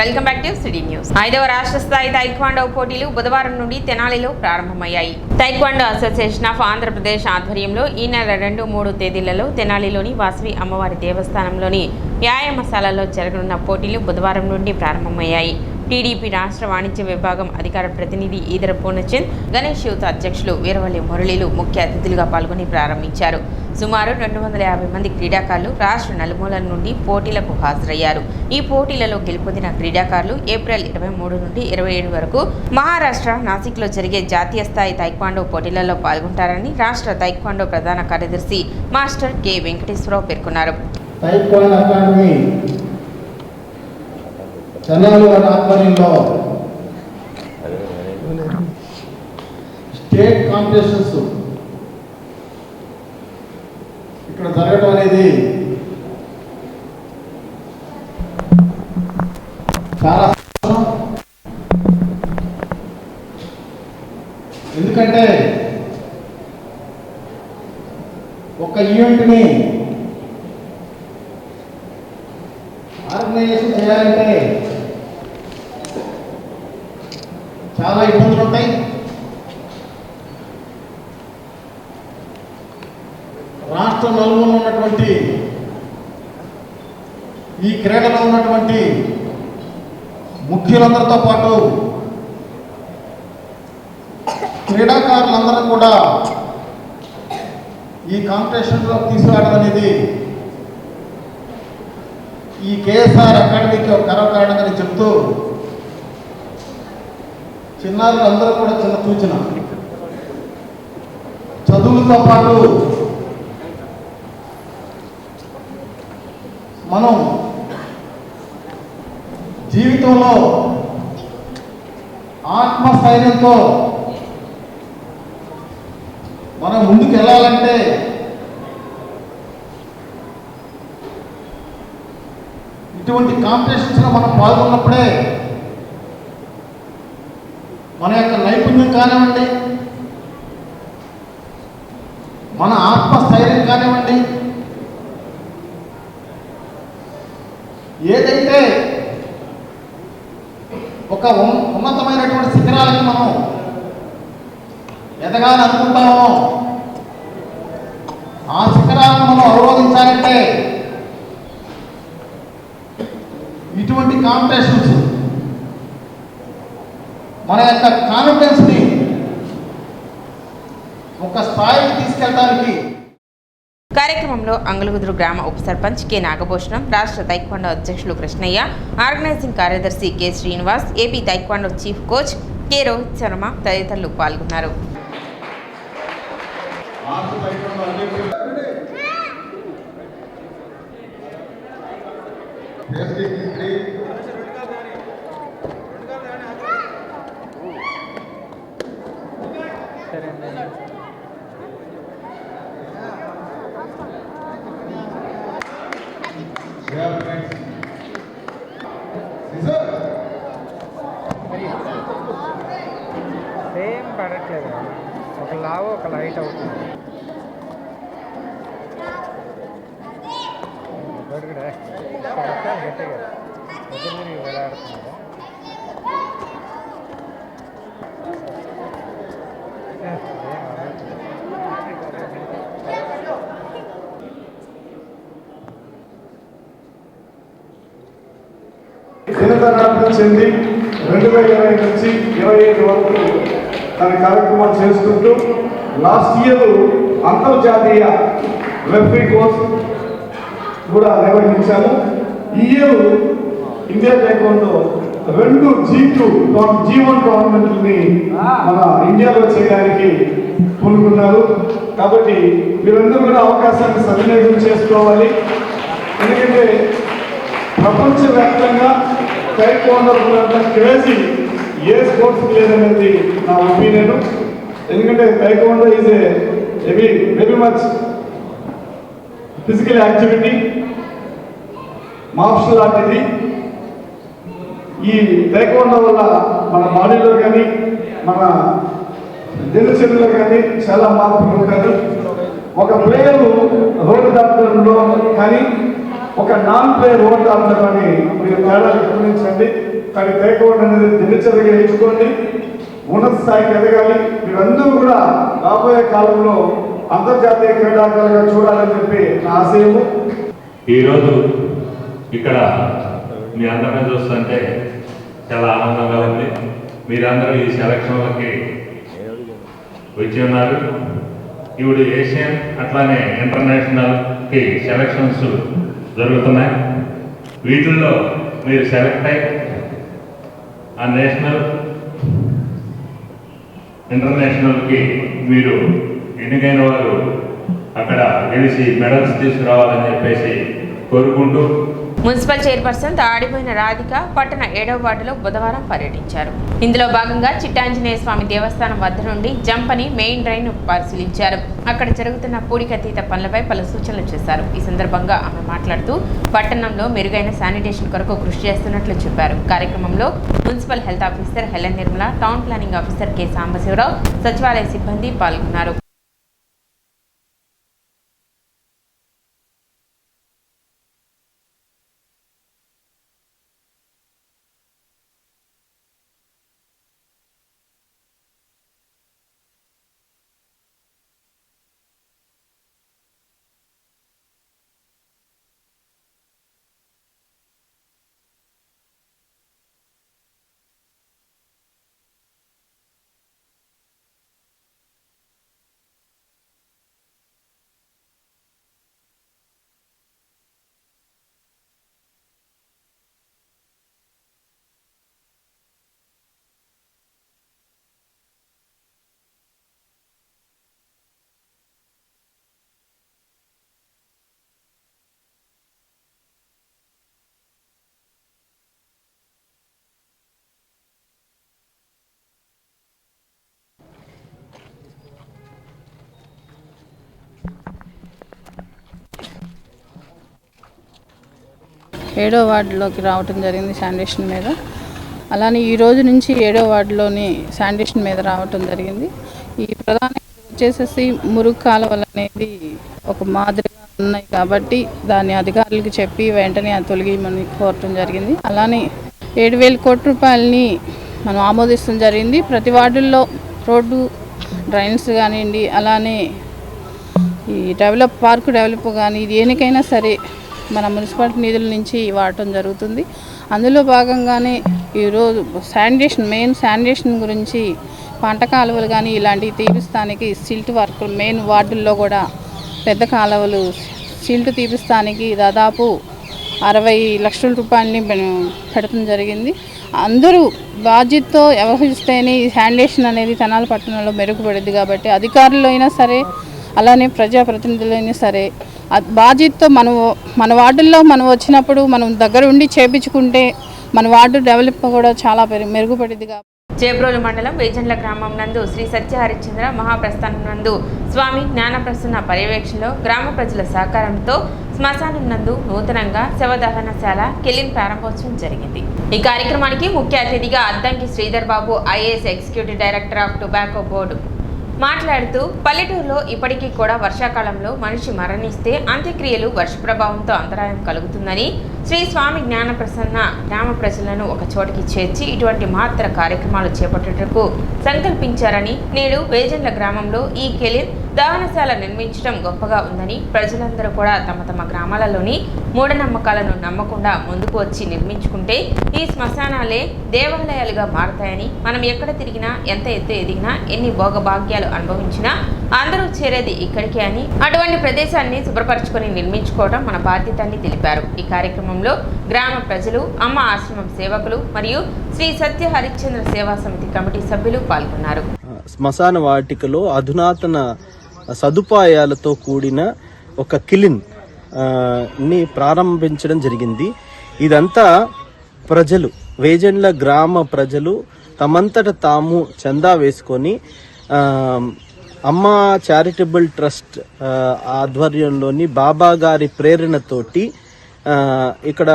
Welcome back to city news. 5వ రాష్ట్ర స్థాయి తైక్వాండో పోటీలు బుధవారం నుండి తెనాలిలో ప్రారంభమయ్యాయి. తైక్వాండో అసోసియేషన్ ఆఫ్ ఆంధ్రప్రదేశ్ ఆధ్వర్యంలో ఈ నెల 2, 3 తేదీలలో తెనాలిలోని వాసవి అమ్మవారి దేవస్థానంలోని వ్యాయామశాలలో జరగనున్న పోటీలు బుధవారం నుండి ప్రారంభమయ్యాయి. టీడీపీ రాష్ట్ర వాణిజ్య విభాగం అధికార ప్రతినిధి ఈదర పూర్ణచంద్, గణేష్ యూత్ అధ్యక్షులు వీరవల్లి మురళీలు ముఖ్య అతిథులుగా పాల్గొని ప్రారంభించారు. సుమారు 250 మంది క్రీడాకారులు రాష్ట్ర నలుమూలల నుండి పోటీలకు హాజరయ్యారు. ఈ పోటీలలో గెలుపొందిన క్రీడాకారులు ఏప్రిల్ 23 నుండి 27 వరకు మహారాష్ట్ర నాసిక్లో జరిగే జాతీయ స్థాయి తైక్వాండో పోటీలలో పాల్గొంటారని రాష్ట్ర తైక్వాండో ప్రధాన కార్యదర్శి మాస్టర్ కె వెంకటేశ్వరరావు పేర్కొన్నారు. తెనాలి ఆధ్వర్యంలో స్టేట్ కాంపిటీషన్స్ ఇక్కడ జరగడం అనేది చాలా సంతోషం. ఎందుకంటే ఒక ఈవెంట్ని ఆర్గనైజేషన్ చేయాలంటే చాలా ఇబ్బందులు ఉంటాయి. రాష్ట్ర నలుమూలలో ఉన్నటువంటి ఈ క్రీడలో ఉన్నటువంటి ముఖ్యులందరితో పాటు క్రీడాకారులందరూ కూడా ఈ కాంపిటీషన్లో తీసుకురావడం అనేది ఈ కేఎస్ఆర్ అకాడమీకి ఒక గర్వకారణంగా చెప్తూ చిన్నారులందరూ కూడా చిన్న సూచన, చదువులతో పాటు మనం జీవితంలో ఆత్మస్థైర్యంతో మనం ముందుకు వెళ్ళాలంటే ఇటువంటి కాంపిటీషన్స్లో మనం పాల్గొన్నప్పుడే మన యొక్క నైపుణ్యం కానివ్వండి, మన ఆత్మస్థైర్యం కానివ్వండి, ఏదైతే ఒక ఉన్నతమైనటువంటి శిఖరాలకి మనం ఎదగాలని అనుకుంటామో ఆ శిఖరాలను మనం అవరోధించాలంటే ఇటువంటి కాంపిటీషన్స్ మన యొక్క కాన్ఫిడెన్స్ని ఒక స్థాయికి తీసుకెళ్ళడానికి. కార్యక్రమంలో అంగులగుదురు గ్రామ ఉప సర్పంచ్ కె నాగభూషణం, రాష్ట్ర తైక్వాండో అధ్యక్షులు కృష్ణయ్య, ఆర్గనైజింగ్ కార్యదర్శి K Srinivas, AP taekwondo chief coach K Rohit Sharma తదితరులు పాల్గొన్నారు. సేమ్ పడట్లేదు, ఒక లావు ఒక లైట్ అవుతుంది. గట్టిగా వెళ్ళాడుతున్నాడు. చెంది 2020 నుంచి 25 వరకు తన కార్యక్రమాలు చేసుకుంటూ లాస్ట్ ఇయర్ అంతర్జాతీయ రెఫరీ కోర్స్ కూడా నిర్వహించాము. ఈ ఇయర్ ఇండియా టైక్వాండో 2 G1 టోర్నమెంట్లని మన ఇండియాలో చేయడానికి పూనుకున్నారు. కాబట్టి మీరందరూ కూడా అవకాశాన్ని సద్వినియోగం చేసుకోవాలి. ఎందుకంటే ప్రపంచవ్యాప్తంగా టైక్వాండో క్రేజీ ఏ స్పోర్ట్స్ లేదనేది నా ఒపీనియన్. ఎందుకంటే taekwondo is a very much physical activity, martial art. ఇది ఈ టైక్వాండో వల్ల మన బాడీలో కానీ మన దినచర్యలో కానీ చాలా మార్పులు ఉంటాయి. ఒక ప్లేయరు రోడ్డు దాటడంలో కానీ ఒక నాన్ ప్లేయర్ రోడ్డు దాటడం కానీ మీరు తేడా గమనించండి. కానీ టేక్అవుట్ అనేది దినచర్యగా ఎంచుకోండి, ఉన్నత స్థాయికి ఎదగాలి. మీరందరూ కూడా రాబోయే కాలంలో అంతర్జాతీయ క్రీడాకారులుగా చూడాలని చెప్పి నా ఆశయము. ఈరోజు ఇక్కడ మీ అందరిని చూస్తుంటే చాలా ఆనందంగా ఉంది. మీరందరూ ఈ సెలక్షన్లకి వచ్చి ఉన్నారు. ఇప్పుడు ఏషియన్ అట్లానే ఇంటర్నేషనల్కి సెలక్షన్స్ జరుగుతున్నాయి. వీటిల్లో మీరు సెలెక్ట్ అయ్యి ఆ నేషనల్ ఇంటర్నేషనల్కి మీరు ఎన్నికైన వారు అక్కడ గెలిచి మెడల్స్ తీసుకురావాలని చెప్పేసి కోరుకుంటూ మున్సిపల్ చైర్పర్సన్ తాడిపోయిన రాధిక పట్టణ 7వ వార్డులో బుధవారం పర్యటించారు. ఇందులో భాగంగా చిట్టాంజనేయ స్వామి దేవస్థానం వద్ద నుండి జంపని మెయిన్ డ్రైన్ పరిశీలించారు. అక్కడ జరుగుతున్న పూడికతీత పనులపై పలు సూచనలు చేశారు. ఈ సందర్భంగా ఆమె మాట్లాడుతూ పట్టణంలో మెరుగైన శానిటేషన్ కొరకు కృషి చేస్తున్నట్లు చెప్పారు. కార్యక్రమంలో municipal health officer Helen Nirmala, town planning officer K Sambasivarao, సచివాలయ సిబ్బంది పాల్గొన్నారు. ఏడో వార్డులోకి రావటం జరిగింది శానిటేషన్ మీద. అలానే ఈ రోజు నుంచి 7వ వార్డులోని శానిటేషన్ మీద రావటం జరిగింది. ఈ ప్రధాన వచ్చేసేసి మురుగు కాలువలు అనేది ఒక మాదిరిగా ఉన్నాయి కాబట్టి దాన్ని అధికారులకు చెప్పి వెంటనే అది తొలగిమని కోరటం జరిగింది. అలానే 7,000 కోట్ల రూపాయలని మనం ఆమోదించడం జరిగింది. ప్రతి వార్డుల్లో రోడ్డు డ్రైన్స్ కానివ్వండి, అలానే ఈ పార్కు డెవలప్ కానీ దేనికైనా సరే మన మున్సిపాలిటీ నిధుల నుంచి వాడటం జరుగుతుంది. అందులో భాగంగానే ఈరోజు శానిటేషన్ గురించి పంట కాలువలు కానీ ఇలాంటివి తీపిస్తానికి సిల్ట్ వర్క్ మెయిన్ వార్డుల్లో కూడా పెద్ద కాలువలు సిల్ట్ తీపిస్తానికి దాదాపు 60 లక్షల రూపాయలని పెడతం జరిగింది. అందరూ బాధ్యతతో వ్యవహరిస్తేనే ఈ శానిటేషన్ అనేది తెనాలి పట్టణంలో మెరుగుపడింది. కాబట్టి అధికారులు అయినా సరే, అలానే ప్రజాప్రతినిధులైనా సరే బాధ్యతతో మన వార్డుల్లో మనం వచ్చినప్పుడు మనం దగ్గర ఉండి చేపించుకుంటే మన వార్డు డెవలప్ కూడా చాలా మెరుగుపడింది. చేబ్రోలు మండలం వేజండ్ల గ్రామం నందు శ్రీ సత్య హరిశ్చంద్ర మహాప్రస్థానం నందు స్వామి జ్ఞానప్రసన్న పర్యవేక్షణలో గ్రామ ప్రజల సహకారంతో శ్మశానం నందు నూతనంగా శవదహనశాల కెలిన్ ప్రారంభోత్సవం జరిగింది. ఈ కార్యక్రమానికి ముఖ్య అతిథిగా Addanki Sridhar Babu IAS executive director of tobacco board మాట్లాడుతూ పల్లెటూరులో ఇప్పటికీ కూడా వర్షాకాలంలో మనిషి మరణిస్తే అంత్యక్రియలు వర్ష ప్రభావంతో అంతరాయం కలుగుతుందని శ్రీ స్వామి జ్ఞానప్రసన్న గ్రామ ప్రజలను ఒక చోటికి చేర్చి ఇటువంటి మహత్తర కార్యక్రమాలు చేపట్టేందుకు సంకల్పించారని, నేడు వేజండ్ల గ్రామంలో ఈ కెలిన్ దహనశాల నిర్మించడం గొప్పగా ఉందని, ప్రజలందరూ కూడా తమ తమ గ్రామాలలోని మూఢనమ్మకాలను నమ్మకుండా ముందుకు వచ్చి నిర్మించుకుంటే ఈ శ్మశానాలే దేవాలయాలుగా మారతాయని, మనం ఎక్కడ తిరిగినా ఎంత ఎత్తు ఎదిగినా ఎన్ని భోగభాగ్యాలు అనుభవించినా అందరూ చేరేది ఇక్కడికే అని, అటువంటి ప్రదేశాన్ని శుభ్రపరచుకొని నిర్మించుకోవడం మన బాధ్యత అని తెలిపారు. ఈ కార్యక్రమంలో గ్రామ ప్రజలు, అమ్మ ఆశ్రమం సేవకులు మరియు శ్రీ సత్య హరిశ్చంద్ర సేవా సమితి కమిటీ సభ్యులు పాల్గొన్నారు. శ్మశాన వాటికలో అధునాతన సదుపాయాలతో కూడిన ఒక కిలిన్ ని ప్రారంభించడం జరిగింది. ఇదంతా ప్రజలు, వేజండ్ల గ్రామ ప్రజలు తమంతట తాము చందా వేసుకొని అమ్మ చారిటబుల్ ట్రస్ట్ ఆధ్వర్యంలోని బాబా గారి ప్రేరణతోటి ఇక్కడ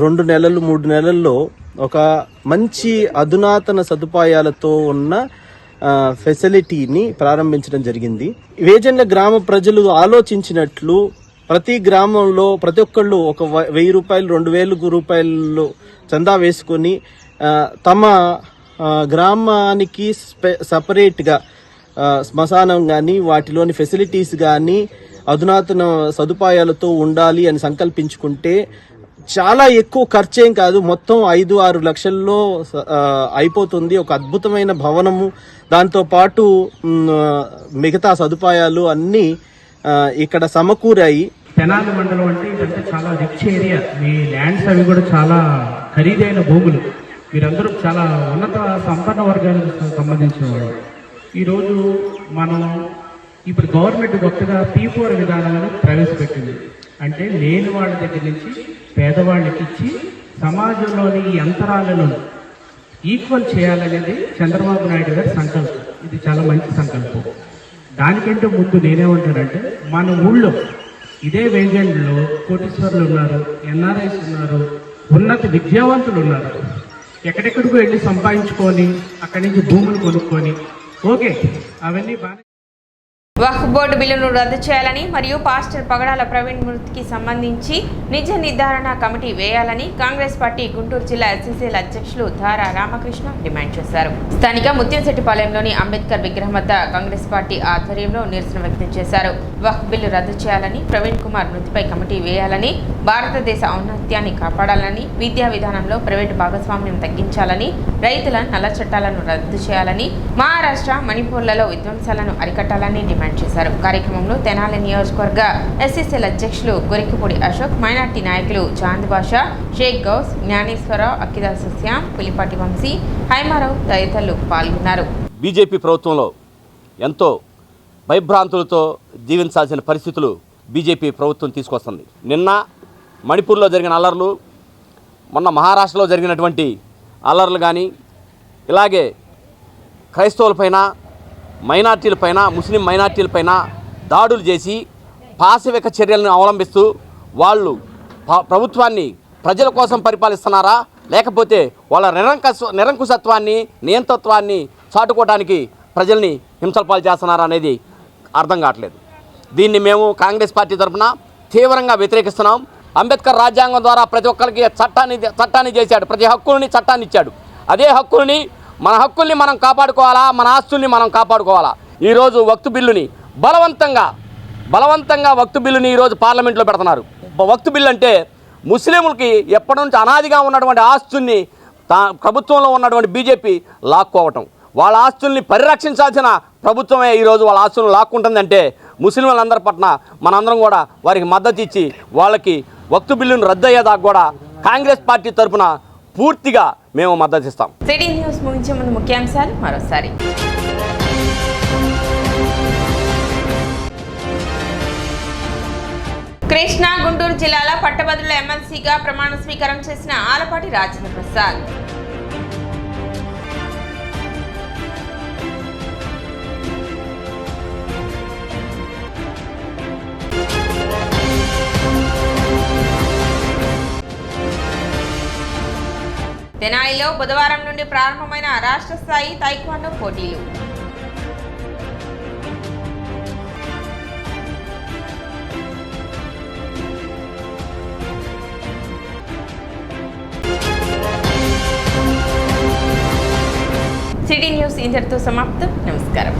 2 నెలలు 3 నెలల్లో ఒక మంచి అధునాతన సదుపాయాలతో ఉన్న ఫెసిలిటీని ప్రారంభించడం జరిగింది. వేజండ్ల గ్రామ ప్రజలు ఆలోచించినట్లు ప్రతి గ్రామంలో ప్రతి ఒక్కళ్ళు ఒక 1000 రూపాయలు 2000 రూపాయలు చందా వేసుకొని తమ గ్రామానికి సపరేట్గా శ్మశానం కానీ వాటిలోని ఫెసిలిటీస్ కానీ అధునాతన సదుపాయాలతో ఉండాలి అని సంకల్పించుకుంటే చాలా ఎక్కువ ఖర్చేం కాదు, మొత్తం 5-6 లక్షల్లో అయిపోతుంది. ఒక అద్భుతమైన భవనము, దాంతో పాటు మిగతా సదుపాయాలు అన్నీ ఇక్కడ సమకూరాయి. తెనాలి మండలం అంటే ఇదంతా చాలా రిచ్ ఏరియా. మీ ల్యాండ్స్ అవి కూడా చాలా ఖరీదైన భూములు. మీరందరూ చాలా ఉన్నత సంపన్న వర్గానికి సంబంధించిన వాళ్ళు. ఈరోజు మనం ఇప్పుడు గవర్నమెంట్ కొత్తగా P4 విధానాలను ప్రవేశపెట్టింది. అంటే లేని వాళ్ళ దగ్గర నుంచి పేదవాళ్ళకి ఇచ్చి సమాజంలోని ఈ అంతరాలను ఈక్వల్ చేయాలనేది చంద్రబాబు నాయుడు గారి సంకల్పం. ఇది చాలా మంచి సంకల్పం. దానికంటే ముందు నేనేమంటానంటే మన ఊళ్ళో ఇదే వేగంలో కోటీశ్వరులు ఉన్నారు, NRIs ఉన్నారు, ఉన్నత విద్యావంతులు ఉన్నారు. ఎక్కడెక్కడికో వెళ్ళి సంపాదించుకొని అక్కడి నుంచి భూములు కొనుక్కొని ఓకే అవన్నీ బాగా. వక్ఫ్ బోర్డు బిల్లును రద్దు చేయాలని మరియు పాస్టర్ పగడాల ప్రవీణ్ మృతికి సంబంధించి నిజ నిర్ధారణ కమిటీ వేయాలని కాంగ్రెస్ పార్టీ గుంటూరు జిల్లా SCCL అధ్యక్షులు ధారా రామకృష్ణ డిమాండ్ చేశారు. స్థానిక ముత్యంశెట్టిపాలెంలోని అంబేద్కర్ విగ్రహం వద్ద కాంగ్రెస్ పార్టీ ఆధ్వర్యంలో నిరసన వ్యక్తం చేశారు. వక్ఫ్ బిల్లు రద్దు చేయాలని, ప్రవీణ్ కుమార్ మృతిపై కమిటీ వేయాలని, భారతదేశ ఔన్నత్యాన్ని కాపాడాలని, విద్యా విధానంలో ప్రైవేటు భాగస్వామ్యం తగ్గించాలని, రైతుల నల్ల చట్టాలను రద్దు చేయాలని, మహారాష్ట్ర మణిపూర్లలో విధ్వంసాలను అరికట్టాలని డిమాండ్ చేశారు. కార్యక్రమంలో తెనాలి నియోజకవర్గ SCCL అధ్యక్షులు గొరికిపూడి అశోక్, మైనార్టీ నాయకులు చాంద్ బాషా, షేక్ గౌస్, జ్ఞానేశ్వరరావు, అక్కిదా సస్యాం, పులిపాటి వంశీ, హైమారావు తదితరులు పాల్గొన్నారు. బీజేపీ ప్రభుత్వంలో ఎంతో భయభ్రాంతులతో జీవించాల్సిన పరిస్థితులు బీజేపీ ప్రభుత్వం తీసుకొస్తుంది. నిన్న మణిపూర్లో జరిగిన అల్లర్లు, మొన్న మహారాష్ట్రలో జరిగినటువంటి అల్లర్లు కానీ, ఇలాగే క్రైస్తవులపైన, మైనార్టీలపైన, ముస్లిం మైనార్టీలపైన దాడులు చేసి పాశవిక చర్యలను అవలంబిస్తూ వాళ్ళు ప్రభుత్వాన్ని ప్రజల కోసం పరిపాలిస్తున్నారా, లేకపోతే వాళ్ళ నిరంకుశత్వాన్ని, నియంతృత్వాన్ని చాటుకోవడానికి ప్రజల్ని హింసలపాలు చేస్తున్నారా అనేది అర్థం కావట్లేదు. దీన్ని మేము కాంగ్రెస్ పార్టీ తరఫున తీవ్రంగా వ్యతిరేకిస్తున్నాం. అంబేద్కర్ రాజ్యాంగం ద్వారా ప్రతి ఒక్కరికి చట్టాన్ని చేశాడు, ప్రతి హక్కుల్ని చట్టాన్ని ఇచ్చాడు. అదే హక్కుల్ని, మన హక్కుల్ని మనం కాపాడుకోవాలా, మన ఆస్తుల్ని మనం కాపాడుకోవాలా. ఈరోజు వక్ఫ్ బిల్లుని బలవంతంగా వక్ఫ్ బిల్లుని ఈరోజు పార్లమెంట్లో పెడుతున్నారు. వక్ఫ్ బిల్లు అంటే ముస్లింలకి ఎప్పటి నుంచి అనాదిగా ఉన్నటువంటి ఆస్తుల్ని ప్రభుత్వంలో ఉన్నటువంటి బీజేపీ లాక్కోవటం, వాళ్ళ ఆస్తుల్ని పరిరక్షించాల్సిన ప్రభుత్వమే ఈరోజు వాళ్ళ ఆస్తులను లాక్కుంటుందంటే ముస్లింలందరి పట్ల మనందరం కూడా వారికి మద్దతు ఇచ్చి వాళ్ళకి వక్ఫ్ బిల్లును రద్దు అయ్యేదాకా కూడా కాంగ్రెస్ పార్టీ తరఫున పూర్తిగా మేము మద్దతు ఇస్తాం. సిటీ న్యూస్ ముగించే ముందు ముఖ్యాంశాలు మరోసారి. కృష్ణా గుంటూరు జిల్లాల పట్టభద్రుల ఎమ్మెల్సీగా ప్రమాణ స్వీకారం చేసిన ఆలపాటి రాజేంద్ర ప్రసాద్. తెనాలిలో బుధవారం నుండి ప్రారంభమైన రాష్ట్ర స్థాయి తైక్వాండో పోటీలు. సిటీ న్యూస్ ఇంతటితో సమాప్తం. నమస్కారం.